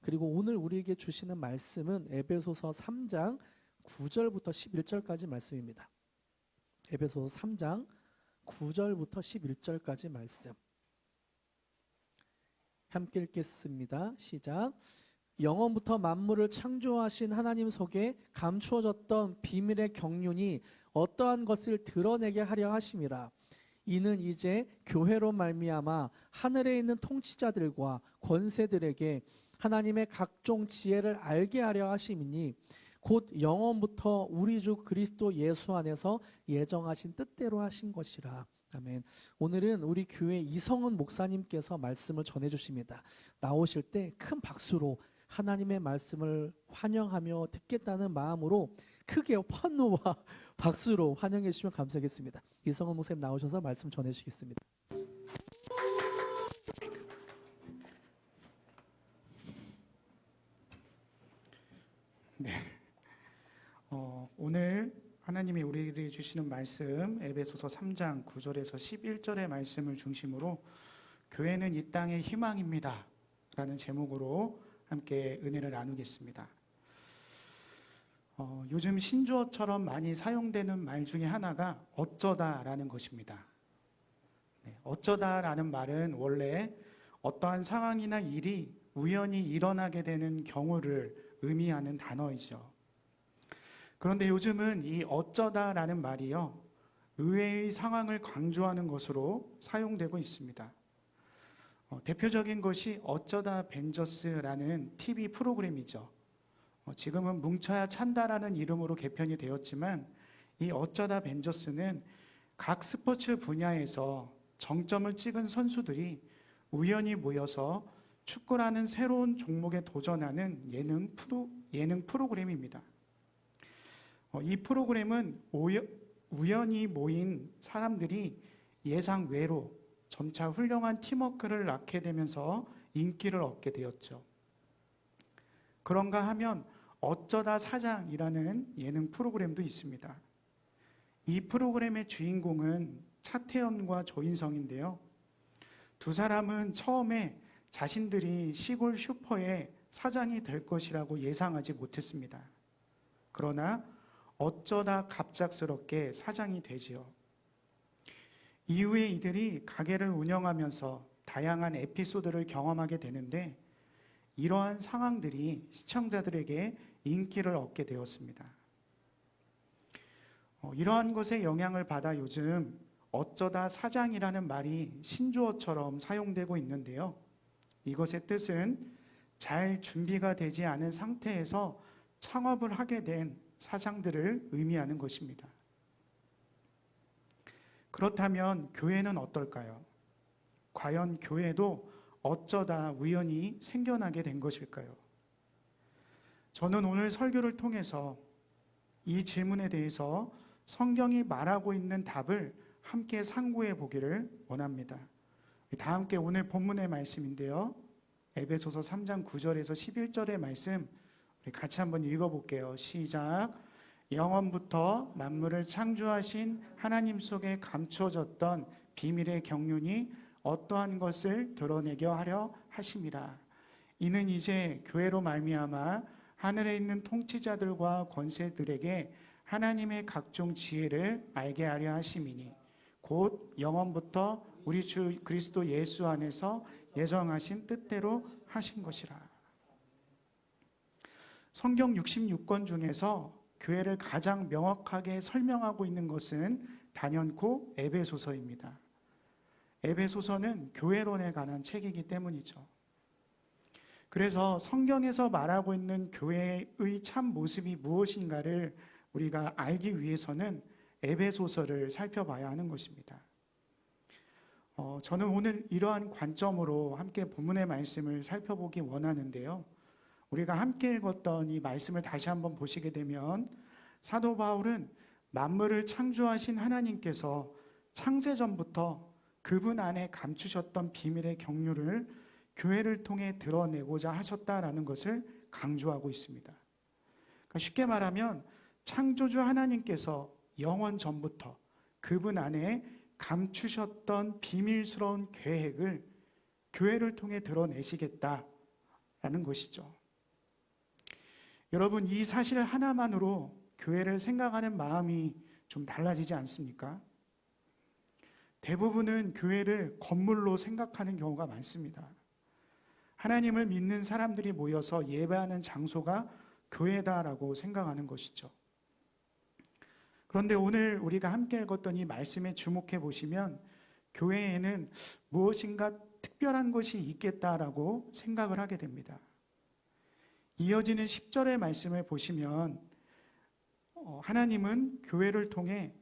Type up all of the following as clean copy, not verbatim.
그리고 오늘 우리에게 주시는 말씀은 에베소서 3장 9절부터 11절까지 말씀입니다. 에베소서 3장 9절부터 11절까지 말씀 함께 읽겠습니다. 시작. 영원부터 만물을 창조하신 하나님 속에 감추어졌던 비밀의 경륜이 어떠한 것을 드러내게 하려 하심이라. 이는 이제 교회로 말미암아 하늘에 있는 통치자들과 권세들에게 하나님의 각종 지혜를 알게 하려 하심이니 곧 영원부터 우리 주 그리스도 예수 안에서 예정하신 뜻대로 하신 것이라. 아멘. 오늘은 우리 교회 이성은 목사님께서 말씀을 전해주십니다. 나오실 때 큰 박수로 하나님의 말씀을 환영하며 듣겠다는 마음으로 크게 환호와 박수로 환영해 주시면 감사하겠습니다. 이성은 목사님 나오셔서 말씀 전해주시겠습니다. 네. 오늘 하나님이 우리에게 주시는 말씀 에베소서 3장 9절에서 11절의 말씀을 중심으로 교회는 이 땅의 희망입니다 라는 제목으로 함께 은혜를 나누겠습니다. 요즘 신조어처럼 많이 사용되는 말 중에 하나가 어쩌다라는 것입니다. 네, 어쩌다라는 말은 원래 어떠한 상황이나 일이 우연히 일어나게 되는 경우를 의미하는 단어이죠. 그런데 요즘은 이 어쩌다라는 말이요, 의외의 상황을 강조하는 것으로 사용되고 있습니다. 대표적인 것이 어쩌다 벤져스라는 TV 프로그램이죠. 지금은 뭉쳐야 찬다라는 이름으로 개편이 되었지만 이 어쩌다 벤져스는 각 스포츠 분야에서 정점을 찍은 선수들이 우연히 모여서 축구라는 새로운 종목에 도전하는 예능 프로그램입니다. 이 프로그램은 우연히 모인 사람들이 예상 외로 점차 훌륭한 팀워크를 낳게 되면서 인기를 얻게 되었죠. 그런가 하면 어쩌다 사장이라는 예능 프로그램도 있습니다. 이 프로그램의 주인공은 차태현과 조인성인데요. 두 사람은 처음에 자신들이 시골 슈퍼의 사장이 될 것이라고 예상하지 못했습니다. 그러나 어쩌다 갑작스럽게 사장이 되지요. 이후에 이들이 가게를 운영하면서 다양한 에피소드를 경험하게 되는데 이러한 상황들이 시청자들에게 인기를 얻게 되었습니다. 이러한 것에 영향을 받아 요즘 어쩌다 사장이라는 말이 신조어처럼 사용되고 있는데요. 이것의 뜻은 잘 준비가 되지 않은 상태에서 창업을 하게 된 사장들을 의미하는 것입니다. 그렇다면 교회는 어떨까요? 과연 교회도 어쩌다 우연히 생겨나게 된 것일까요? 저는 오늘 설교를 통해서 이 질문에 대해서 성경이 말하고 있는 답을 함께 상고해 보기를 원합니다. 다 함께 오늘 본문의 말씀인데요. 에베소서 3장 9절에서 11절의 말씀 우리 같이 한번 읽어볼게요. 시작. 영원부터 만물을 창조하신 하나님 속에 감추어졌던 비밀의 경륜이 어떠한 것을 드러내게 하려 하심이라. 이는 이제 교회로 말미암아 하늘에 있는 통치자들과 권세들에게 하나님의 각종 지혜를 알게 하려 하심이니 곧 영원부터 우리 주 그리스도 예수 안에서 예정하신 뜻대로 하신 것이라. 성경 66권 중에서 교회를 가장 명확하게 설명하고 있는 것은 단연코 에베소서입니다. 에베소서는 교회론에 관한 책이기 때문이죠. 그래서 성경에서 말하고 있는 교회의 참 모습이 무엇인가를 우리가 알기 위해서는 에베소서를 살펴봐야 하는 것입니다. 저는 오늘 이러한 관점으로 함께 본문의 말씀을 살펴보기 원하는데요. 우리가 함께 읽었던 이 말씀을 다시 한번 보시게 되면 사도 바울은 만물을 창조하신 하나님께서 창세전부터 그분 안에 감추셨던 비밀의 경륜을 교회를 통해 드러내고자 하셨다라는 것을 강조하고 있습니다. 그러니까 쉽게 말하면 창조주 하나님께서 영원 전부터 그분 안에 감추셨던 비밀스러운 계획을 교회를 통해 드러내시겠다라는 것이죠. 여러분, 이 사실 하나만으로 교회를 생각하는 마음이 좀 달라지지 않습니까? 대부분은 교회를 건물로 생각하는 경우가 많습니다. 하나님을 믿는 사람들이 모여서 예배하는 장소가 교회다라고 생각하는 것이죠. 그런데 오늘 우리가 함께 읽었던 이 말씀에 주목해 보시면 교회에는 무엇인가 특별한 것이 있겠다라고 생각을 하게 됩니다. 이어지는 10절의 말씀을 보시면 하나님은 교회를 통해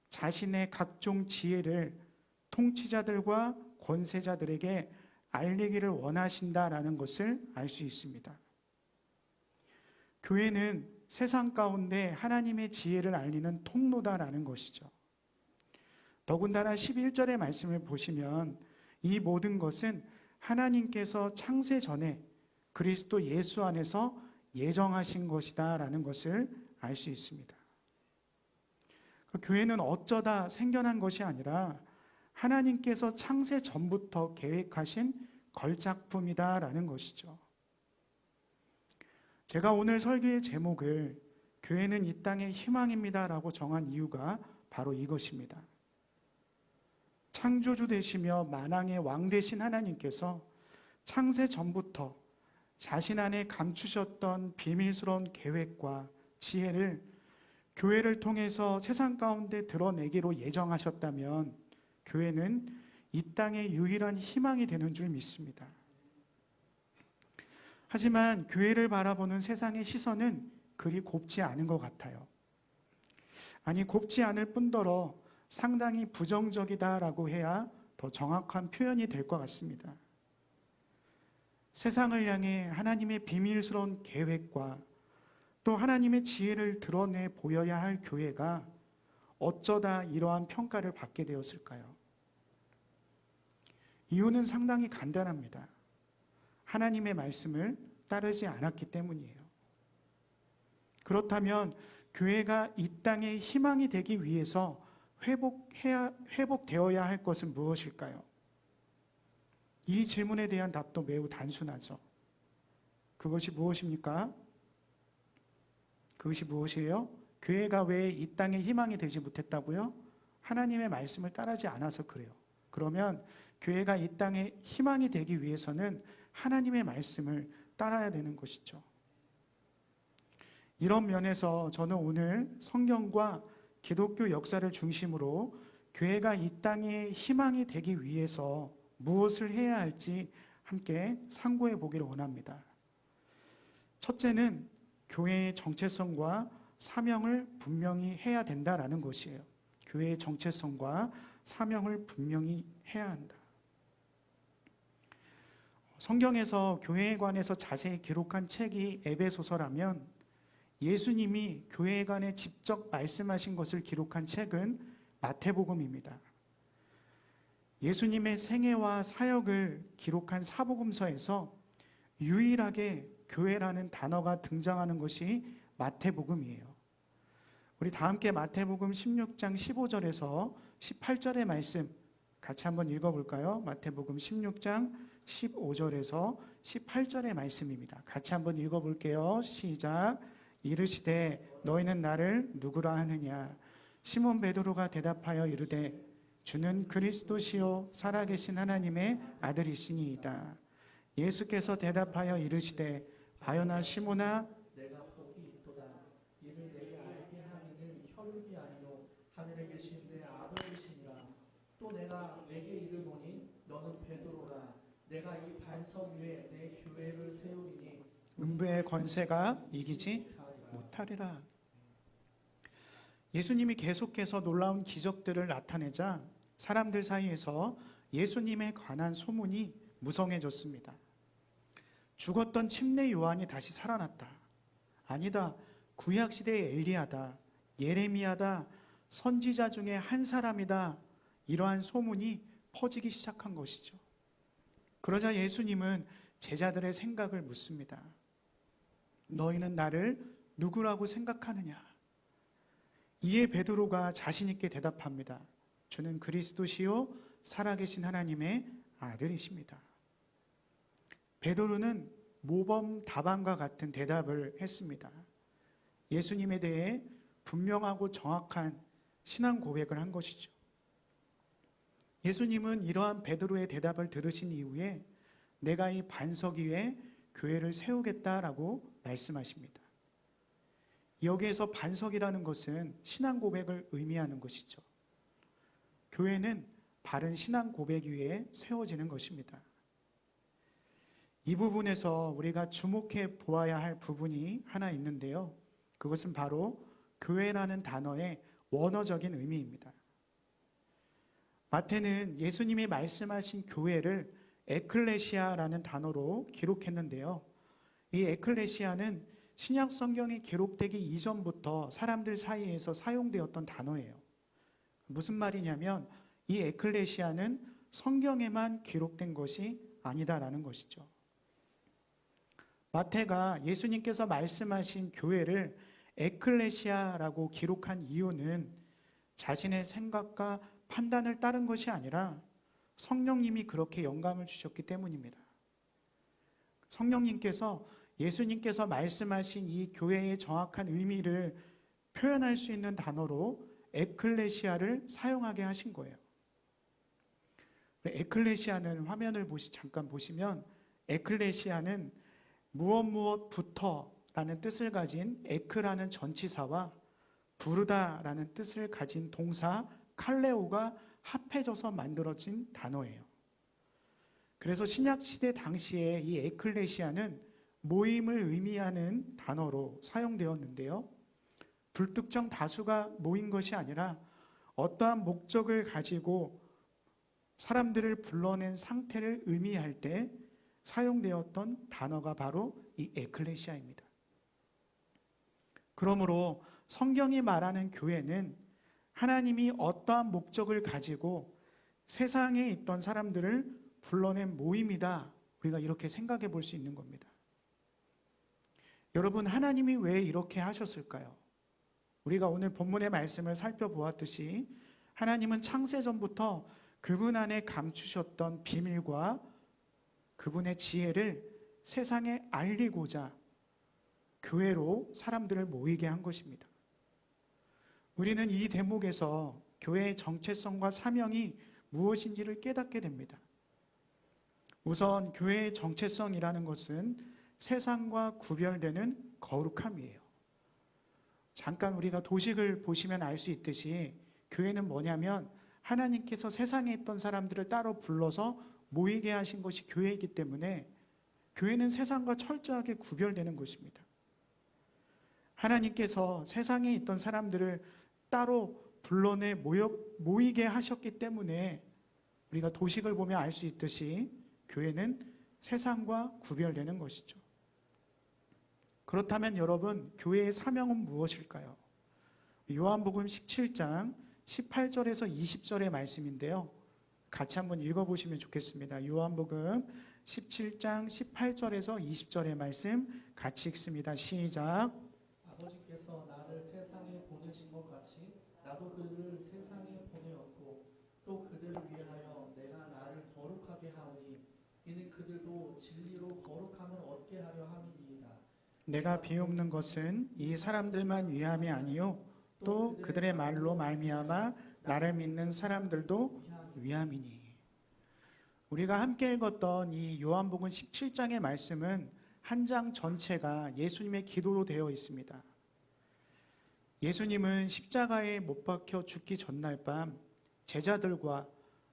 자신의 각종 지혜를 통치자들과 권세자들에게 알리기를 원하신다라는 것을 알 수 있습니다. 교회는 세상 가운데 하나님의 지혜를 알리는 통로다라는 것이죠. 더군다나 11절의 말씀을 보시면 이 모든 것은 하나님께서 창세 전에 그리스도 예수 안에서 예정하신 것이다라는 것을 알 수 있습니다. 교회는 어쩌다 생겨난 것이 아니라 하나님께서 창세 전부터 계획하신 걸작품이다라는 것이죠. 제가 오늘 설교의 제목을 교회는 이 땅의 희망입니다라고 정한 이유가 바로 이것입니다. 창조주 되시며 만왕의 왕 되신 하나님께서 창세 전부터 자신 안에 감추셨던 비밀스러운 계획과 지혜를 교회를 통해서 세상 가운데 드러내기로 예정하셨다면 교회는 이 땅의 유일한 희망이 되는 줄 믿습니다. 하지만 교회를 바라보는 세상의 시선은 그리 곱지 않은 것 같아요. 아니, 곱지 않을 뿐더러 상당히 부정적이다라고 해야 더 정확한 표현이 될 것 같습니다. 세상을 향해 하나님의 비밀스러운 계획과 또 하나님의 지혜를 드러내 보여야 할 교회가 어쩌다 이러한 평가를 받게 되었을까요? 이유는 상당히 간단합니다. 하나님의 말씀을 따르지 않았기 때문이에요. 그렇다면 교회가 이 땅의 희망이 되기 위해서 회복되어야 할 것은 무엇일까요? 이 질문에 대한 답도 매우 단순하죠. 그것이 무엇입니까? 그것이 무엇이에요? 교회가 왜 이 땅의 희망이 되지 못했다고요? 하나님의 말씀을 따르지 않아서 그래요. 그러면 교회가 이 땅의 희망이 되기 위해서는 하나님의 말씀을 따라야 되는 것이죠. 이런 면에서 저는 오늘 성경과 기독교 역사를 중심으로 교회가 이 땅의 희망이 되기 위해서 무엇을 해야 할지 함께 상고해 보기를 원합니다. 첫째는 교회의 정체성과 사명을 분명히 해야 된다라는 것이에요. 교회의 정체성과 사명을 분명히 해야 한다. 성경에서 교회에 관해서 자세히 기록한 책이 에베소서라면 예수님이 교회에 관해 직접 말씀하신 것을 기록한 책은 마태복음입니다. 예수님의 생애와 사역을 기록한 사복음서에서 유일하게 교회라는 단어가 등장하는 것이 마태복음이에요. 우리 다 함께 마태복음 16장 15절에서 18절의 말씀 같이 한번 읽어볼까요? 마태복음 16장 15절에서 18절의 말씀입니다. 같이 한번 읽어볼게요. 시작. 이르시되 너희는 나를 누구라 하느냐? 시몬 베드로가 대답하여 이르되 주는 그리스도시요 살아계신 하나님의 아들이시니이다. 예수께서 대답하여 이르시되 바요나 시몬아 내가 복이 있도다. 이를 내게 알게 하니는 혈육이 아니요 하늘에 계신 내 아버지시니라. 또 내가 내게 이르노니 너는 베드로라. 내가 이 반석 위에 내 교회를 세우리니 음부의 권세가 이기지 못하리라. 예수님이 계속해서 놀라운 기적들을 나타내자 사람들 사이에서 예수님에 관한 소문이 무성해졌습니다. 죽었던 침례 요한이 다시 살아났다. 아니다. 구약시대의 엘리야다. 예레미야다. 선지자 중에 한 사람이다. 이러한 소문이 퍼지기 시작한 것이죠. 그러자 예수님은 제자들의 생각을 묻습니다. 너희는 나를 누구라고 생각하느냐? 이에 베드로가 자신 있게 대답합니다. 주는 그리스도시요 살아계신 하나님의 아들이십니다. 베드로는 모범 답안과 같은 대답을 했습니다. 예수님에 대해 분명하고 정확한 신앙 고백을 한 것이죠. 예수님은 이러한 베드로의 대답을 들으신 이후에 내가 이 반석 위에 교회를 세우겠다라고 말씀하십니다. 여기에서 반석이라는 것은 신앙 고백을 의미하는 것이죠. 교회는 바른 신앙 고백 위에 세워지는 것입니다. 이 부분에서 우리가 주목해 보아야 할 부분이 하나 있는데요. 그것은 바로 교회라는 단어의 원어적인 의미입니다. 마태는 예수님이 말씀하신 교회를 에클레시아라는 단어로 기록했는데요. 이 에클레시아는 신약 성경이 기록되기 이전부터 사람들 사이에서 사용되었던 단어예요. 무슨 말이냐면 이 에클레시아는 성경에만 기록된 것이 아니다라는 것이죠. 마태가 예수님께서 말씀하신 교회를 에클레시아라고 기록한 이유는 자신의 생각과 판단을 따른 것이 아니라 성령님이 그렇게 영감을 주셨기 때문입니다. 성령님께서 예수님께서 말씀하신 이 교회의 정확한 의미를 표현할 수 있는 단어로 에클레시아를 사용하게 하신 거예요. 에클레시아는 화면을 잠깐 보시면 에클레시아는 무엇부터라는 뜻을 가진 에크라는 전치사와 부르다라는 뜻을 가진 동사 칼레오가 합해져서 만들어진 단어예요. 그래서 신약시대 당시에 이 에클레시아는 모임을 의미하는 단어로 사용되었는데요. 불특정 다수가 모인 것이 아니라 어떠한 목적을 가지고 사람들을 불러낸 상태를 의미할 때 사용되었던 단어가 바로 이 에클레시아입니다. 그러므로 성경이 말하는 교회는 하나님이 어떠한 목적을 가지고 세상에 있던 사람들을 불러낸 모임이다. 우리가 이렇게 생각해 볼 수 있는 겁니다. 여러분, 하나님이 왜 이렇게 하셨을까요? 우리가 오늘 본문의 말씀을 살펴보았듯이 하나님은 창세전부터 그분 안에 감추셨던 비밀과 그분의 지혜를 세상에 알리고자 교회로 사람들을 모이게 한 것입니다. 우리는 이 대목에서 교회의 정체성과 사명이 무엇인지를 깨닫게 됩니다. 우선 교회의 정체성이라는 것은 세상과 구별되는 거룩함이에요. 잠깐 우리가 도식을 보시면 알 수 있듯이 교회는 뭐냐면 하나님께서 세상에 있던 사람들을 따로 불러서 모이게 하신 것이 교회이기 때문에 교회는 세상과 철저하게 구별되는 것입니다. 하나님께서 세상에 있던 사람들을 따로 불러내 모이게 하셨기 때문에 우리가 도식을 보면 알 수 있듯이 교회는 세상과 구별되는 것이죠. 그렇다면 여러분, 교회의 사명은 무엇일까요? 요한복음 17장 18절에서 20절의 말씀인데요. 같이 한번 읽어보시면 좋겠습니다. 요한복음 17장 18절에서 20절의 말씀 같이 읽습니다. 시작. 아버지께서 나를 세상에 보내신 것 같이 나도 그들을 세상에 보내었고 또 그들을 위하여 내가 나를 거룩하게 하오니 이는 그들도 진리로 거룩함을 얻게 하려 함이니이다. 내가 비옵는 것은 이 사람들만 위함이 아니요 또 그들의 말로 말미암아 나를 믿는 사람들도 위함이니. 우리가 함께 읽었던 이 요한복음 17장의 말씀은 한 장 전체가 예수님의 기도로 되어 있습니다. 예수님은 십자가에 못 박혀 죽기 전날 밤 제자들과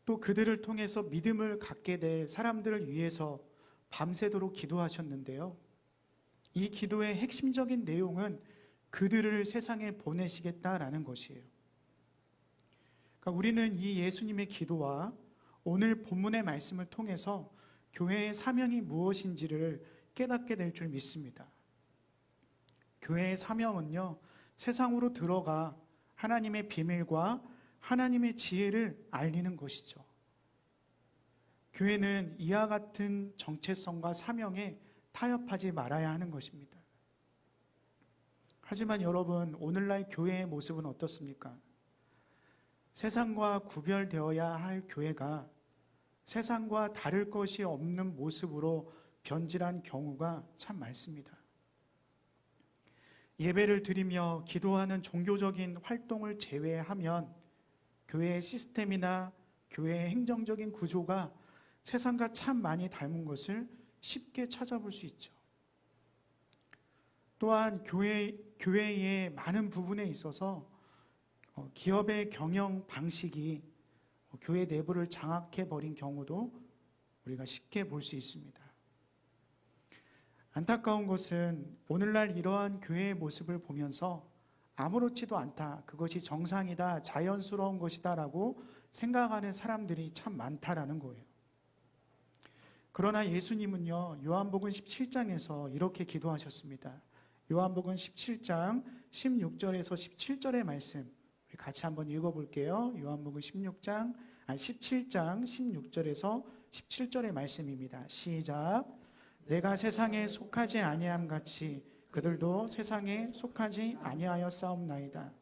또 그들을 통해서 믿음을 갖게 될 사람들을 위해서 밤새도록 기도하셨는데요. 이 기도의 핵심적인 내용은 그들을 세상에 보내시겠다라는 것이에요. 그러니까 우리는 이 예수님의 기도와 오늘 본문의 말씀을 통해서 교회의 사명이 무엇인지를 깨닫게 될 줄 믿습니다. 교회의 사명은요, 세상으로 들어가 하나님의 비밀과 하나님의 지혜를 알리는 것이죠. 교회는 이와 같은 정체성과 사명에 타협하지 말아야 하는 것입니다. 하지만 여러분, 오늘날 교회의 모습은 어떻습니까? 세상과 구별되어야 할 교회가 세상과 다를 것이 없는 모습으로 변질한 경우가 참 많습니다. 예배를 드리며 기도하는 종교적인 활동을 제외하면 교회의 시스템이나 교회의 행정적인 구조가 세상과 참 많이 닮은 것을 쉽게 찾아볼 수 있죠. 또한 교회의 많은 부분에 있어서 기업의 경영 방식이 교회 내부를 장악해 버린 경우도 우리가 쉽게 볼 수 있습니다. 안타까운 것은 오늘날 이러한 교회의 모습을 보면서 아무렇지도 않다, 그것이 정상이다, 자연스러운 것이다 라고 생각하는 사람들이 참 많다라는 거예요. 그러나 예수님은요, 요한복음 17장에서 이렇게 기도하셨습니다. 요한복음 17장 16절에서 17절의 말씀 우리 같이 한번 읽어볼게요. 요한복음 17장 16절에서 17절의 말씀입니다. 시작. 내가 세상에 속하지 아니함 같이 그들도 세상에 속하지 아니하였사옵나이다.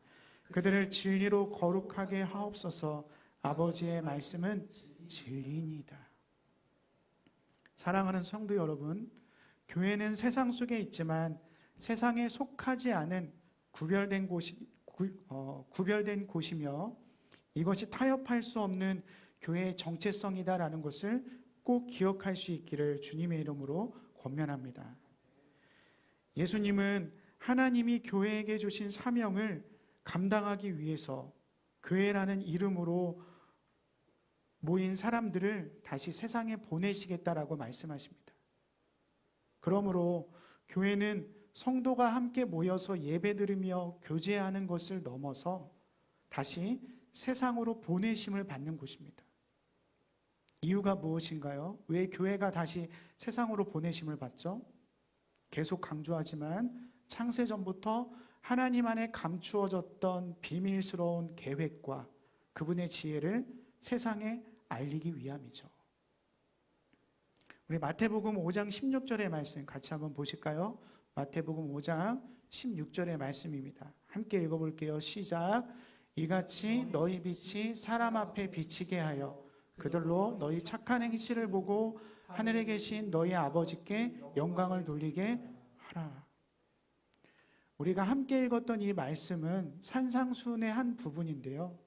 그들을 진리로 거룩하게 하옵소서. 아버지의 말씀은 진리니이다. 사랑하는 성도 여러분, 교회는 세상 속에 있지만 세상에 속하지 않은 구별된 곳이며 이것이 타협할 수 없는 교회의 정체성이다라는 것을 꼭 기억할 수 있기를 주님의 이름으로 권면합니다. 예수님은 하나님이 교회에게 주신 사명을 감당하기 위해서 교회라는 이름으로 모인 사람들을 다시 세상에 보내시겠다라고 말씀하십니다. 그러므로 교회는 성도가 함께 모여서 예배드리며 교제하는 것을 넘어서 다시 세상으로 보내심을 받는 곳입니다. 이유가 무엇인가요? 왜 교회가 다시 세상으로 보내심을 받죠? 계속 강조하지만 창세전부터 하나님 안에 감추어졌던 비밀스러운 계획과 그분의 지혜를 세상에 알리기 위함이죠. 우리 마태복음 5장 16절의 말씀 같이 한번 보실까요? 마태복음 5장 16절의 말씀입니다. 함께 읽어볼게요. 시작. 이같이 너희 빛이 사람 앞에 비치게 하여 그들로 너희 착한 행실을 보고 하늘에 계신 너희 아버지께 영광을 돌리게 하라. 우리가 함께 읽었던 이 말씀은 산상수훈의 한 부분인데요.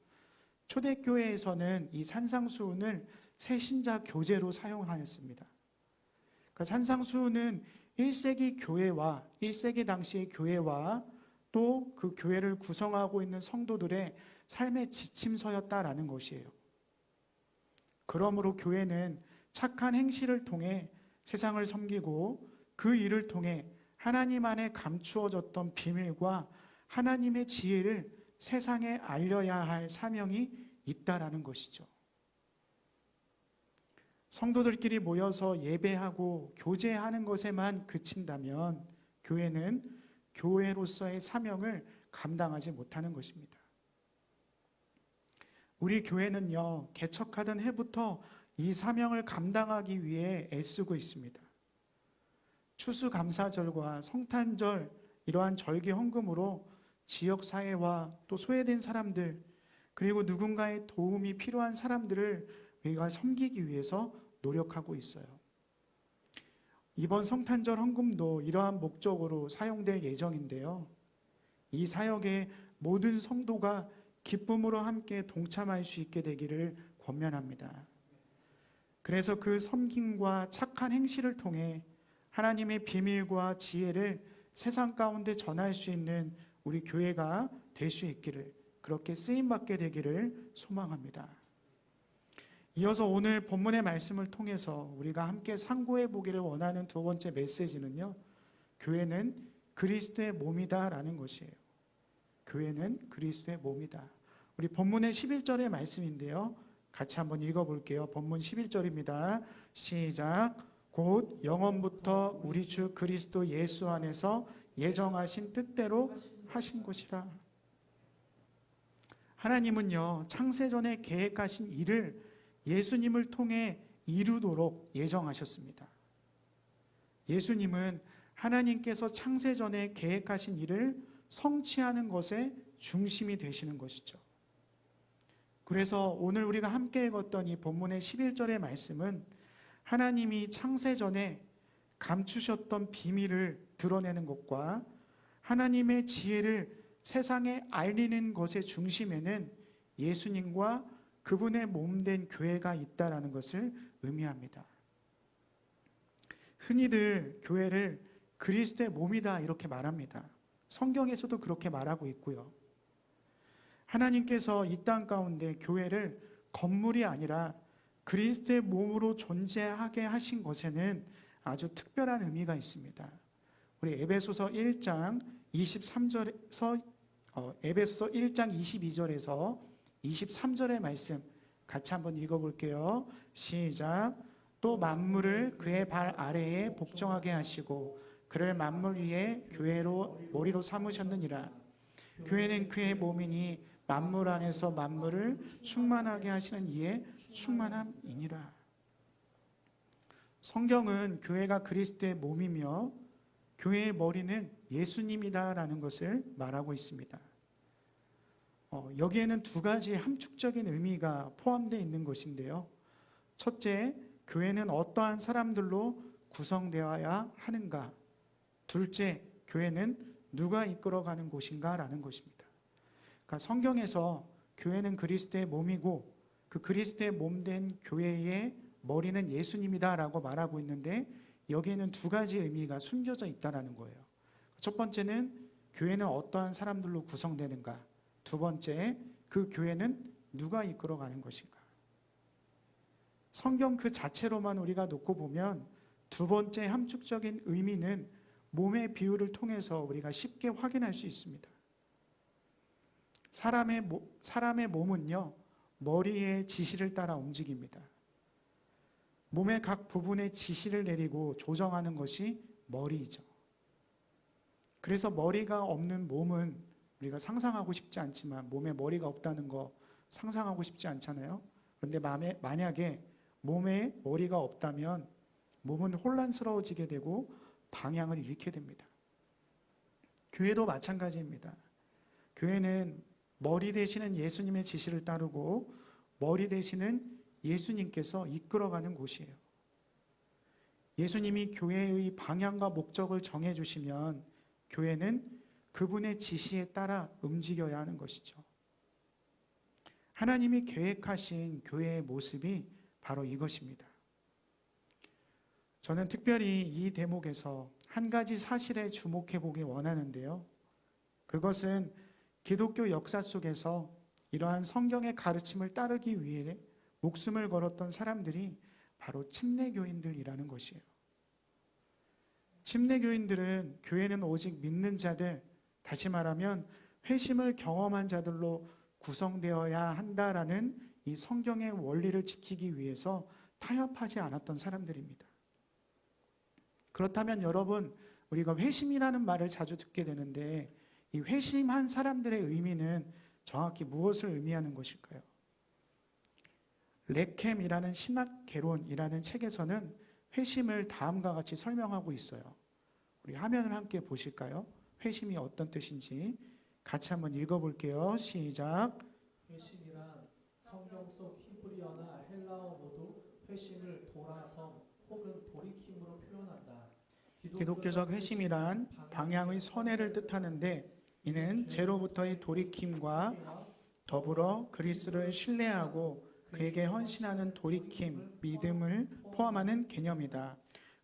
초대교회에서는 이 산상수훈을 새신자 교재로 사용하였습니다. 그러니까 산상수훈은 1세기 교회와 1세기 당시의 교회와 또 그 교회를 구성하고 있는 성도들의 삶의 지침서였다라는 것이에요. 그러므로 교회는 착한 행실을 통해 세상을 섬기고 그 일을 통해 하나님 안에 감추어졌던 비밀과 하나님의 지혜를 세상에 알려야 할 사명이 있다라는 것이죠. 성도들끼리 모여서 예배하고 교제하는 것에만 그친다면 교회는 교회로서의 사명을 감당하지 못하는 것입니다. 우리 교회는요, 개척하던 해부터 이 사명을 감당하기 위해 애쓰고 있습니다. 추수감사절과 성탄절 이러한 절기 헌금으로 지역사회와 또 소외된 사람들 그리고 누군가의 도움이 필요한 사람들을 우리가 섬기기 위해서 노력하고 있어요. 이번 성탄절 헌금도 이러한 목적으로 사용될 예정인데요. 이 사역에 모든 성도가 기쁨으로 함께 동참할 수 있게 되기를 권면합니다. 그래서 그 섬김과 착한 행실을 통해 하나님의 비밀과 지혜를 세상 가운데 전할 수 있는 우리 교회가 될 수 있기를, 그렇게 쓰임받게 되기를 소망합니다. 이어서 오늘 본문의 말씀을 통해서 우리가 함께 상고해 보기를 원하는 두 번째 메시지는요, 교회는 그리스도의 몸이다라는 것이에요. 교회는 그리스도의 몸이다. 우리 본문의 11절의 말씀인데요, 같이 한번 읽어볼게요. 본문 11절입니다. 시작. 곧 영원부터 우리 주 그리스도 예수 안에서 예정하신 뜻대로 하신 것이라. 하나님은요, 창세전에 계획하신 일을 예수님을 통해 이루도록 예정하셨습니다. 예수님은 하나님께서 창세전에 계획하신 일을 성취하는 것에 중심이 되시는 것이죠. 그래서 오늘 우리가 함께 읽었던 이 본문의 11절의 말씀은 하나님이 창세전에 감추셨던 비밀을 드러내는 것과 하나님의 지혜를 세상에 알리는 것의 중심에는 예수님과 그분의 몸된 교회가 있다라는 것을 의미합니다. 흔히들 교회를 그리스도의 몸이다 이렇게 말합니다. 성경에서도 그렇게 말하고 있고요. 하나님께서 이 땅 가운데 교회를 건물이 아니라 그리스도의 몸으로 존재하게 하신 것에는 아주 특별한 의미가 있습니다. 우리 에베소서 1장 23절에서 에베소서 1장 22절에서 23절의 말씀 같이 한번 읽어볼게요. 시작. 또 만물을 그의 발 아래에 복종하게 하시고 그를 만물 위에 교회로 머리로 삼으셨느니라. 교회는 그의 몸이니 만물 안에서 만물을 충만하게 하시는 이의 충만함이니라. 성경은 교회가 그리스도의 몸이며 교회의 머리는 예수님이다라는 것을 말하고 있습니다. 여기에는 두 가지 함축적인 의미가 포함되어 있는 것인데요. 첫째, 교회는 어떠한 사람들로 구성되어야 하는가? 둘째, 교회는 누가 이끌어가는 곳인가라는 것입니다. 그러니까 성경에서 교회는 그리스도의 몸이고 그 그리스도의 몸된 교회의 머리는 예수님이다라고 말하고 있는데 여기에는 두 가지 의미가 숨겨져 있다라는 거예요. 첫 번째는 교회는 어떠한 사람들로 구성되는가? 두 번째, 그 교회는 누가 이끌어가는 것인가? 성경 그 자체로만 우리가 놓고 보면 두 번째 함축적인 의미는 몸의 비유를 통해서 우리가 쉽게 확인할 수 있습니다. 사람의 몸은요, 머리의 지시를 따라 움직입니다. 몸의 각 부분의 지시를 내리고 조정하는 것이 머리이죠. 그래서 머리가 없는 몸은 우리가 상상하고 싶지 않지만 몸에 머리가 없다는 거 상상하고 싶지 않잖아요. 그런데 만약에 몸에 머리가 없다면 몸은 혼란스러워지게 되고 방향을 잃게 됩니다. 교회도 마찬가지입니다. 교회는 머리 되시는 예수님의 지시를 따르고 머리 되시는 예수님께서 이끌어가는 곳이에요. 예수님이 교회의 방향과 목적을 정해주시면 교회는 그분의 지시에 따라 움직여야 하는 것이죠. 하나님이 계획하신 교회의 모습이 바로 이것입니다. 저는 특별히 이 대목에서 한 가지 사실에 주목해 보기 원하는데요. 그것은 기독교 역사 속에서 이러한 성경의 가르침을 따르기 위해 목숨을 걸었던 사람들이 바로 침례교인들이라는 것이에요. 침례교인들은 교회는 오직 믿는 자들, 다시 말하면 회심을 경험한 자들로 구성되어야 한다라는 이 성경의 원리를 지키기 위해서 타협하지 않았던 사람들입니다. 그렇다면 여러분, 우리가 회심이라는 말을 자주 듣게 되는데 이 회심한 사람들의 의미는 정확히 무엇을 의미하는 것일까요? 레켐이라는 신학 개론이라는 책에서는 회심을 다음과 같이 설명하고 있어요. 우리 화면을 함께 보실까요? 회심이 어떤 뜻인지 같이 한번 읽어볼게요. 시작. 회심이란 성경 속 히브리어나 헬라어 모두 회심을 돌아섬 혹은 돌이킴으로 표현한다. 기독교적 회심이란 방향의 선회를 뜻하는데 이는 죄로부터의 돌이킴과 더불어 그리스도를 신뢰하고 그에게 헌신하는 돌이킴, 믿음을 포함하는 개념이다.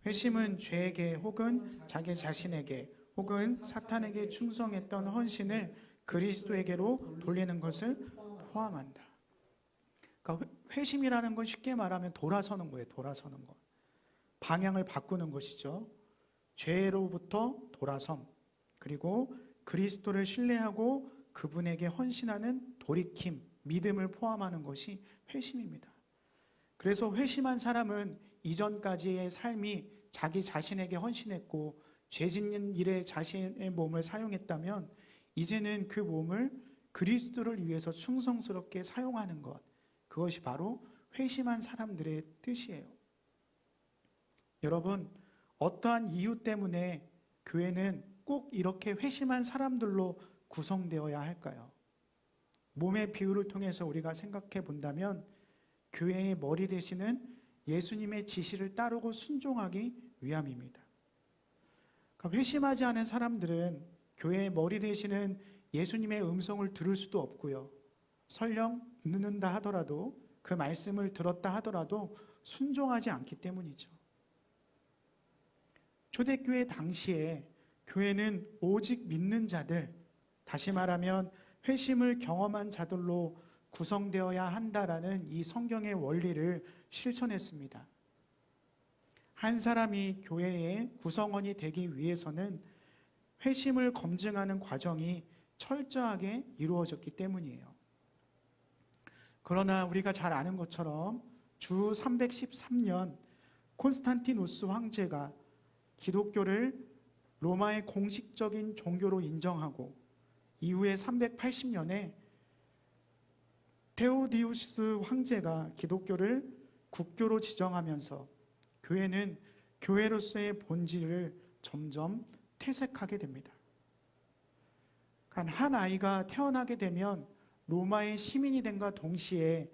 회심은 죄에게 혹은 자기 자신에게 혹은 사탄에게 충성했던 헌신을 그리스도에게로 돌리는 것을 포함한다. 그러니까 회심이라는 건 쉽게 말하면 돌아서는 거예요. 돌아서는 것. 방향을 바꾸는 것이죠. 죄로부터 돌아섬, 그리고 그리스도를 신뢰하고 그분에게 헌신하는 돌이킴, 믿음을 포함하는 것이 회심입니다. 그래서 회심한 사람은 이전까지의 삶이 자기 자신에게 헌신했고 죄 짓는 일에 자신의 몸을 사용했다면 이제는 그 몸을 그리스도를 위해서 충성스럽게 사용하는 것, 그것이 바로 회심한 사람들의 뜻이에요. 여러분, 어떠한 이유 때문에 교회는 꼭 이렇게 회심한 사람들로 구성되어야 할까요? 몸의 비유를 통해서 우리가 생각해 본다면 교회의 머리 되시는 예수님의 지시를 따르고 순종하기 위함입니다. 그러니까 회심하지 않은 사람들은 교회의 머리 되시는 예수님의 음성을 들을 수도 없고요. 설령 듣는다 하더라도, 그 말씀을 들었다 하더라도 순종하지 않기 때문이죠. 초대교회 당시에 교회는 오직 믿는 자들, 다시 말하면 회심을 경험한 자들로 구성되어야 한다라는 이 성경의 원리를 실천했습니다. 한 사람이 교회의 구성원이 되기 위해서는 회심을 검증하는 과정이 철저하게 이루어졌기 때문이에요. 그러나 우리가 잘 아는 것처럼 주 313년 콘스탄티누스 황제가 기독교를 로마의 공식적인 종교로 인정하고 이후에 380년에 테오디우스 황제가 기독교를 국교로 지정하면서 교회는 교회로서의 본질을 점점 퇴색하게 됩니다. 한 아이가 태어나게 되면 로마의 시민이 됨과 동시에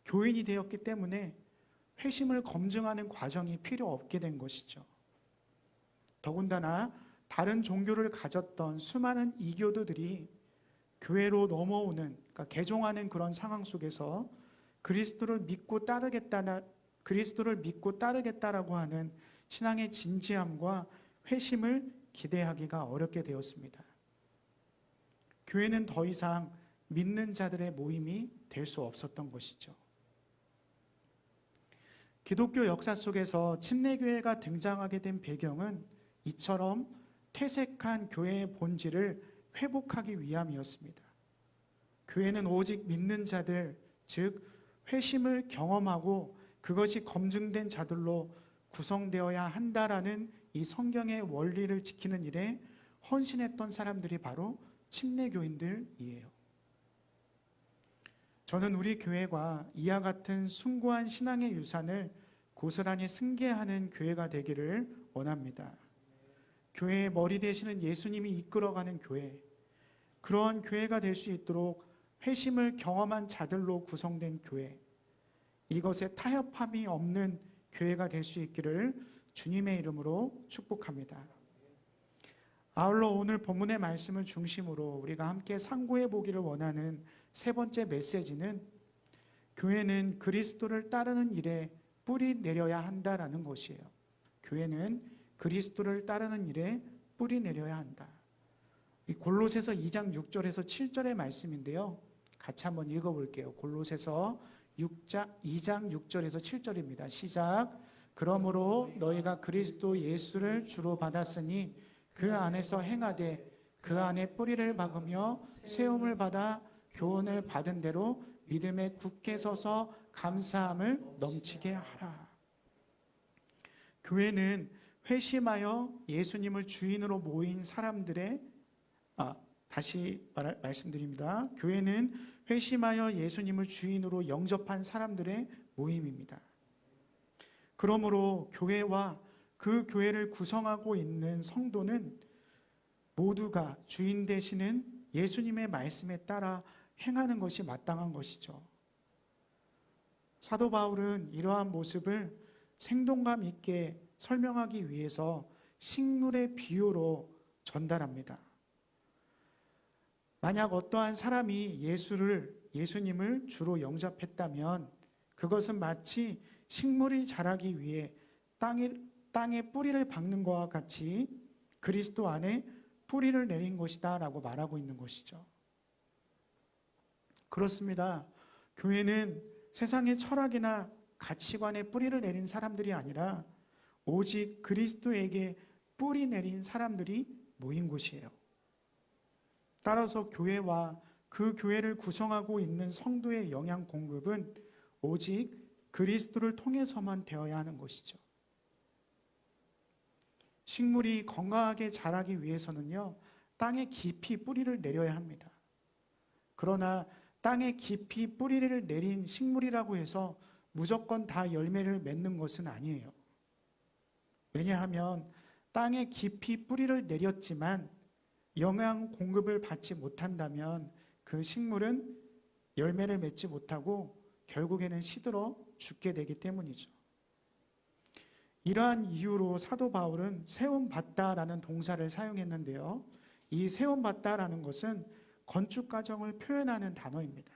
교인이 되었기 때문에 회심을 검증하는 과정이 필요 없게 된 것이죠. 더군다나 다른 종교를 가졌던 수많은 이교도들이 교회로 넘어오는, 그러니까 개종하는 그런 상황 속에서 그리스도를 믿고 따르겠다라고 하는 신앙의 진지함과 회심을 기대하기가 어렵게 되었습니다. 교회는 더 이상 믿는 자들의 모임이 될 수 없었던 것이죠. 기독교 역사 속에서 침례교회가 등장하게 된 배경은 이처럼 퇴색한 교회의 본질을 회복하기 위함이었습니다. 교회는 오직 믿는 자들, 즉 회심을 경험하고 그것이 검증된 자들로 구성되어야 한다라는 이 성경의 원리를 지키는 일에 헌신했던 사람들이 바로 침례교인들이에요. 저는 우리 교회가 이와 같은 숭고한 신앙의 유산을 고스란히 승계하는 교회가 되기를 원합니다. 교회의 머리 되시는 예수님이 이끌어가는 교회, 그러한 교회가 될 수 있도록 회심을 경험한 자들로 구성된 교회, 이것에 타협함이 없는 교회가 될 수 있기를 주님의 이름으로 축복합니다. 아울러 오늘 본문의 말씀을 중심으로 우리가 함께 상고해 보기를 원하는 세 번째 메시지는 교회는 그리스도를 따르는 일에 뿌리 내려야 한다라는 것이에요. 교회는 그리스도를 따르는 일에 뿌리 내려야 한다. 이 골로새서 2장 6절에서 7절의 말씀인데요. 같이 한번 읽어볼게요. 골로새서 2장 6절에서 7절입니다. 시작. 그러므로 너희가 그리스도 예수를 주로 받았으니 그 안에서 행하되 그 안에 뿌리를 박으며 세움을 받아 교훈을 받은 대로 믿음에 굳게 서서 감사함을 넘치게 하라. 교회는 회심하여 예수님을 주인으로 모인 사람들의 말씀드립니다. 교회는 회심하여 예수님을 주인으로 영접한 사람들의 모임입니다. 그러므로 교회와 그 교회를 구성하고 있는 성도는 모두가 주인 되시는 예수님의 말씀에 따라 행하는 것이 마땅한 것이죠. 사도 바울은 이러한 모습을 생동감 있게 설명하기 위해서 식물의 비유로 전달합니다. 만약 어떠한 사람이 예수님을 주로 영접했다면 그것은 마치 식물이 자라기 위해 땅에 뿌리를 박는 것과 같이 그리스도 안에 뿌리를 내린 것이다 라고 말하고 있는 것이죠. 그렇습니다. 교회는 세상의 철학이나 가치관에 뿌리를 내린 사람들이 아니라 오직 그리스도에게 뿌리 내린 사람들이 모인 곳이에요. 따라서 교회와 그 교회를 구성하고 있는 성도의 영양 공급은 오직 그리스도를 통해서만 되어야 하는 것이죠. 식물이 건강하게 자라기 위해서는요, 땅에 깊이 뿌리를 내려야 합니다. 그러나 땅에 깊이 뿌리를 내린 식물이라고 해서 무조건 다 열매를 맺는 것은 아니에요. 왜냐하면 땅에 깊이 뿌리를 내렸지만 영양 공급을 받지 못한다면 그 식물은 열매를 맺지 못하고 결국에는 시들어 죽게 되기 때문이죠. 이러한 이유로 사도 바울은 세움받다라는 동사를 사용했는데요. 이 세움받다라는 것은 건축 과정을 표현하는 단어입니다.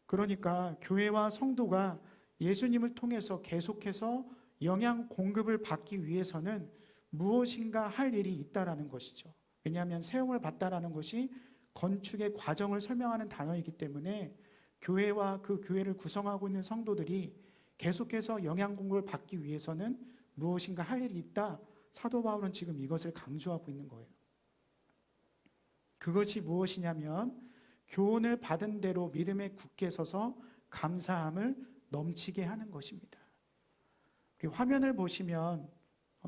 그러니까 교회와 성도가 예수님을 통해서 계속해서 영양 공급을 받기 위해서는 무엇인가 할 일이 있다라는 것이죠. 왜냐하면 세움을 받다라는 것이 건축의 과정을 설명하는 단어이기 때문에 교회와 그 교회를 구성하고 있는 성도들이 계속해서 영양 공급을 받기 위해서는 무엇인가 할 일이 있다. 사도 바울은 지금 이것을 강조하고 있는 거예요. 그것이 무엇이냐면 교훈을 받은 대로 믿음에 굳게 서서 감사함을 넘치게 하는 것입니다. 화면을 보시면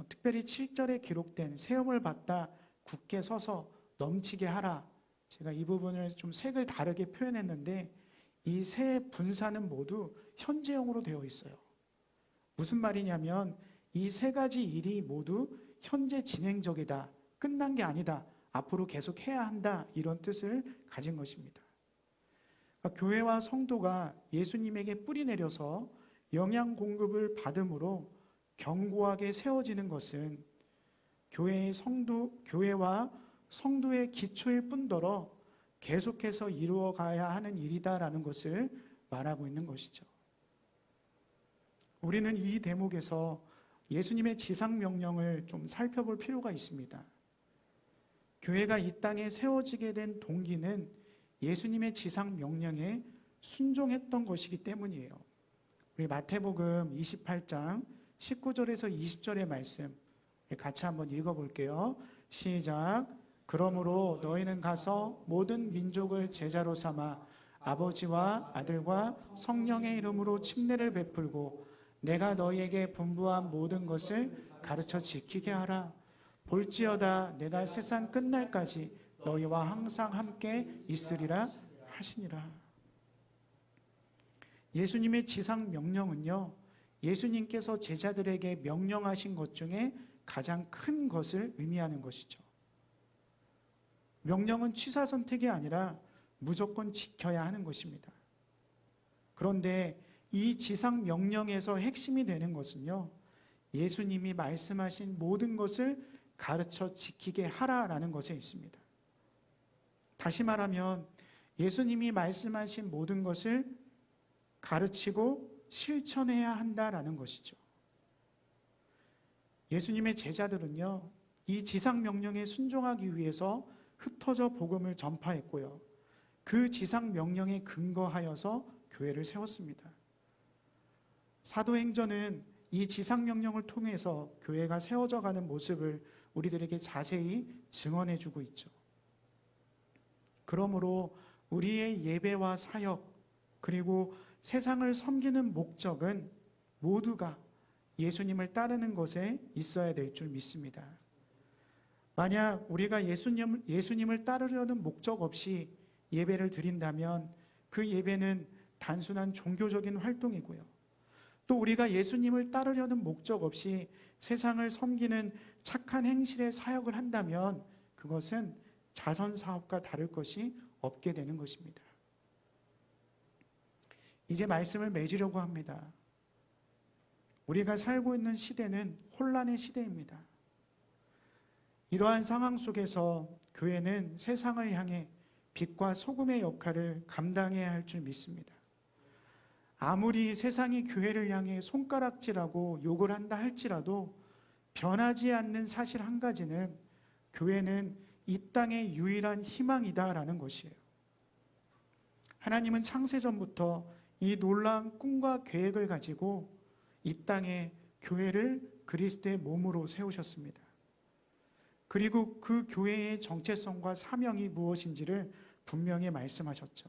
특별히 7절에 기록된 세움을 받다 굳게 서서 넘치게 하라. 제가 이 부분을 좀 색을 다르게 표현했는데 이 세 분사는 모두 현재형으로 되어 있어요. 무슨 말이냐면 이 세 가지 일이 모두 현재 진행적이다. 끝난 게 아니다. 앞으로 계속 해야 한다. 이런 뜻을 가진 것입니다. 그러니까 교회와 성도가 예수님에게 뿌리 내려서 영양 공급을 받음으로 견고하게 세워지는 것은 교회와 성도의 기초일 뿐더러 계속해서 이루어가야 하는 일이다라는 것을 말하고 있는 것이죠. 우리는 이 대목에서 예수님의 지상 명령을 좀 살펴볼 필요가 있습니다. 교회가 이 땅에 세워지게 된 동기는 예수님의 지상 명령에 순종했던 것이기 때문이에요. 우리 마태복음 28장 19절에서 20절의 말씀 같이 한번 읽어볼게요. 시작. 그러므로 너희는 가서 모든 민족을 제자로 삼아 아버지와 아들과 성령의 이름으로 침례를 베풀고 내가 너희에게 분부한 모든 것을 가르쳐 지키게 하라. 볼지어다 내가 세상 끝날까지 너희와 항상 함께 있으리라 하시니라. 예수님의 지상 명령은요, 예수님께서 제자들에게 명령하신 것 중에 가장 큰 것을 의미하는 것이죠. 명령은 취사 선택이 아니라 무조건 지켜야 하는 것입니다. 그런데 이 지상 명령에서 핵심이 되는 것은요, 예수님이 말씀하신 모든 것을 가르쳐 지키게 하라라는 것에 있습니다. 다시 말하면 예수님이 말씀하신 모든 것을 가르치고 실천해야 한다라는 것이죠. 예수님의 제자들은요, 이 지상 명령에 순종하기 위해서 흩어져 복음을 전파했고요. 그 지상 명령에 근거하여서 교회를 세웠습니다. 사도행전은 이 지상 명령을 통해서 교회가 세워져 가는 모습을 우리들에게 자세히 증언해 주고 있죠. 그러므로 우리의 예배와 사역 그리고 세상을 섬기는 목적은 모두가 예수님을 따르는 것에 있어야 될 줄 믿습니다. 만약 우리가 예수님을 따르려는 목적 없이 예배를 드린다면 그 예배는 단순한 종교적인 활동이고요. 또 우리가 예수님을 따르려는 목적 없이 세상을 섬기는 착한 행실의 사역을 한다면 그것은 자선사업과 다를 것이 없게 되는 것입니다. 이제 말씀을 맺으려고 합니다. 우리가 살고 있는 시대는 혼란의 시대입니다. 이러한 상황 속에서 교회는 세상을 향해 빛과 소금의 역할을 감당해야 할 줄 믿습니다. 아무리 세상이 교회를 향해 손가락질하고 욕을 한다 할지라도 변하지 않는 사실 한 가지는 교회는 이 땅의 유일한 희망이다라는 것이에요. 하나님은 창세전부터 이 놀라운 꿈과 계획을 가지고 이 땅에 교회를 그리스도의 몸으로 세우셨습니다. 그리고 그 교회의 정체성과 사명이 무엇인지를 분명히 말씀하셨죠.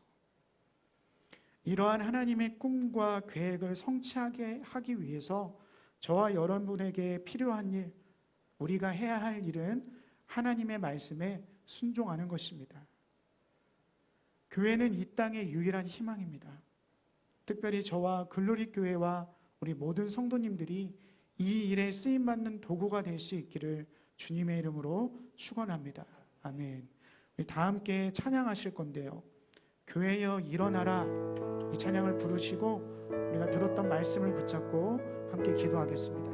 이러한 하나님의 꿈과 계획을 성취하게 하기 위해서 저와 여러분에게 필요한 일, 우리가 해야 할 일은 하나님의 말씀에 순종하는 것입니다. 교회는 이 땅의 유일한 희망입니다. 특별히 저와 글로리 교회와 우리 모든 성도님들이 이 일에 쓰임받는 도구가 될 수 있기를 주님의 이름으로 축원합니다. 아멘. 우리 다 함께 찬양하실 건데요. 교회여 일어나라, 이 찬양을 부르시고 우리가 들었던 말씀을 붙잡고 함께 기도하겠습니다.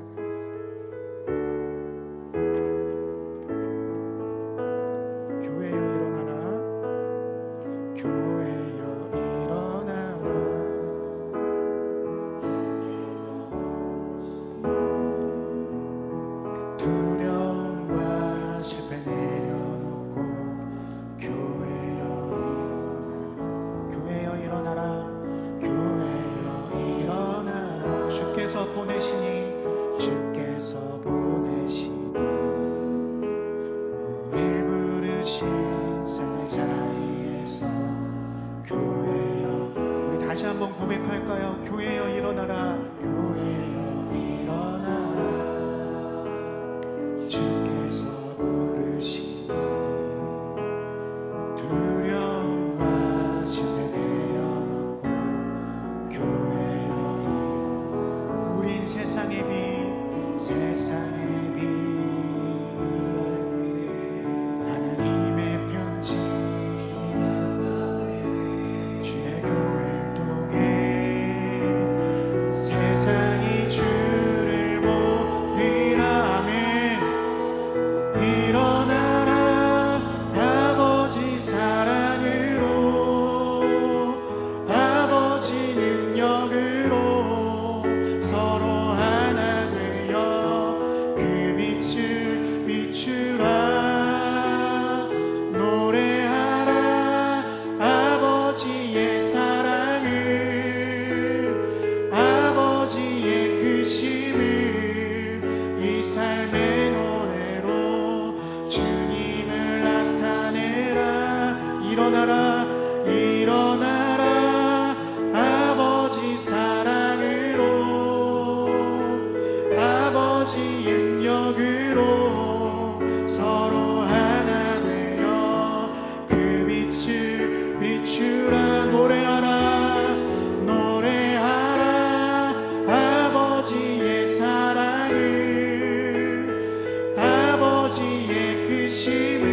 주께서 보내시니 주께서 보내시니 우릴 부르신 사자리에서 교회여. 우리 다시 한번 고백할까요? 교회여 일어나라. 교회여 일어나라. 주께서 부르시니 두려움과 시대 내려놓고 교회여 일어나라. 우린 세상의 빛, 세상의 빛, 하나님의 편지, 주의 교회를 통해 세상이 주를 보리라. 아멘. 일어나라. 아버지 사랑으로, 아버지 능력으로 서로 하나 되어 그 빛을 비추라. 노래하라. 아버지의 사랑을, 아버지의 크심을 이 삶의 노래로 주님을 나타내라. 일어나라. 일어나라. 아버지 사랑으로, 아버지의 능력으로 서로 하나 되어 그 빛을 비추라. 노래하라. 노래하라. 아버지의 사랑을, 아버지의 크심을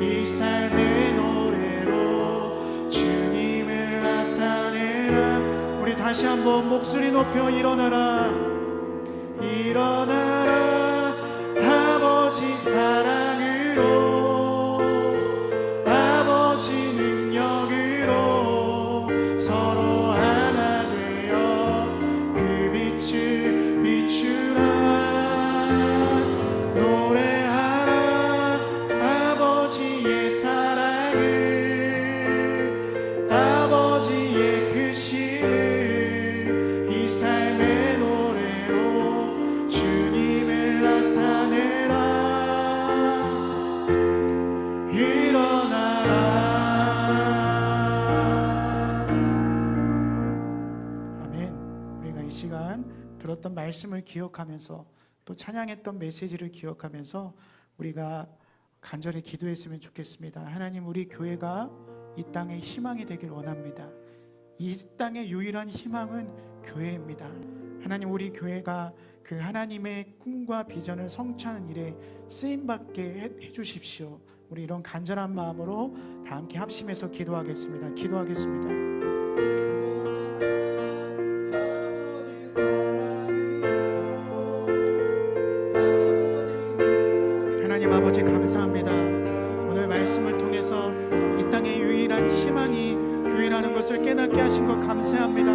이 삶의 노래로 주님을 나타내라. 우리 다시 한번 목소리 높여 일어나라. 일어나라. 아버지 사랑으로, 아버지 능력으로 서로 하나 되어 그 빛을 비추라. 노래하라. 아버지의 사랑을, 아버지의 크심을 이 삶의 노래로 주님을 나타내라. 일어나라. 아멘. 우리가 이 시간 들었던 말씀을 기억하면서 또 찬양했던 메시지를 기억하면서 우리가 간절히 기도했으면 좋겠습니다. 하나님, 우리 교회가 이 땅의 희망이 되길 원합니다. 이 땅의 유일한 희망은 교회입니다. 하나님, 우리 교회가 그 하나님의 꿈과 비전을 성취하는 일에 쓰임받게 해주십시오. 우리 이런 간절한 마음으로 다 함께 합심해서 기도하겠습니다. 기도하겠습니다. 하나님 아버지, 감사합니다. 오늘 말씀을 통해서 이 땅의 유일한 희망이 교회라는 것을 깨닫게 하신 것 감사합니다.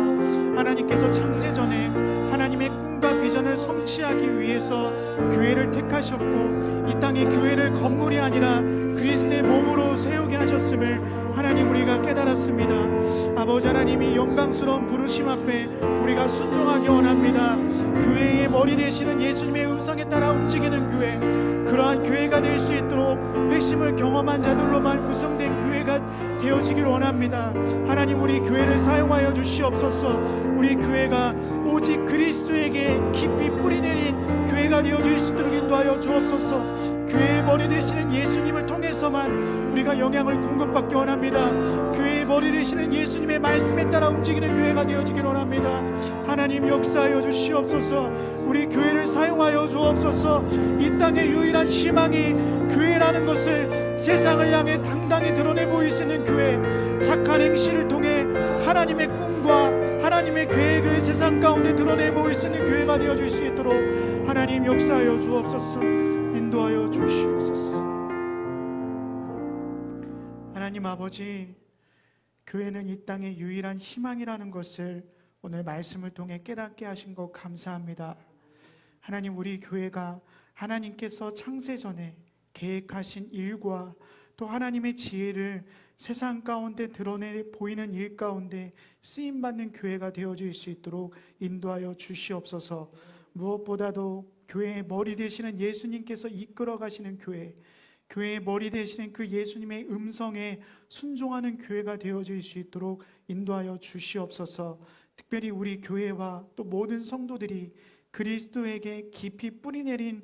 하나님께서 창세전에 하나님의 꿈과 비전을 성취하기 위해서 교회를 택하셨고 이 땅의 교회를 건물이 아니라 그리스도의 몸으로 세우게 하셨음을 하나님 우리가 깨달았습니다. 아버지 하나님이 영광스러운 부르심 앞에 우리가 순종하기 원합니다. 교회의 머리 되시는 예수님의 음성에 따라 움직이는 교회, 그러한 교회가 될 수 있도록 회심을 경험한 자들로만 구성된 교회가 되어지길 원합니다. 하나님, 우리 교회를 사용하여 주시옵소서. 우리 교회가 오직 그리스도에게 깊이 뿌리내린 교회가 되어질 수 있도록 인도하여 주옵소서. 교회의 머리 되시는 예수님을 통해서만 우리가 영향을 공급받기 원합니다. 교회의 머리 되시는 예수님의 말씀에 따라 움직이는 교회가 되어지길 원합니다. 하나님, 역사하여 주시옵소서. 우리 교회를 사용하여 주옵소서. 이 땅의 유일한 희망이 교회라는 것을 세상을 향해 당당히 드러내 보일 수 있는 교회, 착한 행실을 통해 하나님의 꿈과 하나님의 계획을 세상 가운데 드러내 보일 수 있는 교회가 되어질 수 있도록 하나님 역사하여 주옵소서. 인도하여 주시옵소서. 하나님 아버지, 교회는 이 땅의 유일한 희망이라는 것을 오늘 말씀을 통해 깨닫게 하신 것 감사합니다. 하나님, 우리 교회가 하나님께서 창세 전에 계획하신 일과 또 하나님의 지혜를 세상 가운데 드러내 보이는 일 가운데 쓰임받는 교회가 되어질 수 있도록 인도하여 주시옵소서. 무엇보다도 교회의 머리 되시는 예수님께서 이끌어 가시는 교회, 교회의 머리 되시는 그 예수님의 음성에 순종하는 교회가 되어질 수 있도록 인도하여 주시옵소서. 특별히 우리 교회와 또 모든 성도들이 그리스도에게 깊이 뿌리내린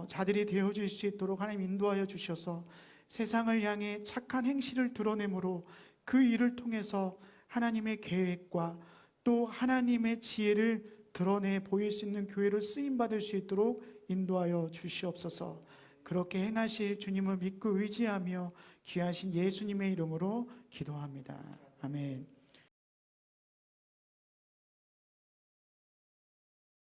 자들이 되어질 수 있도록 하나님 인도하여 주셔서 세상을 향해 착한 행실을 드러내므로 그 일을 통해서 하나님의 계획과 또 하나님의 지혜를 드러내 보일 수 있는 교회로 쓰임받을 수 있도록 인도하여 주시옵소서. 그렇게 행하실 주님을 믿고 의지하며 귀하신 예수님의 이름으로 기도합니다. 아멘.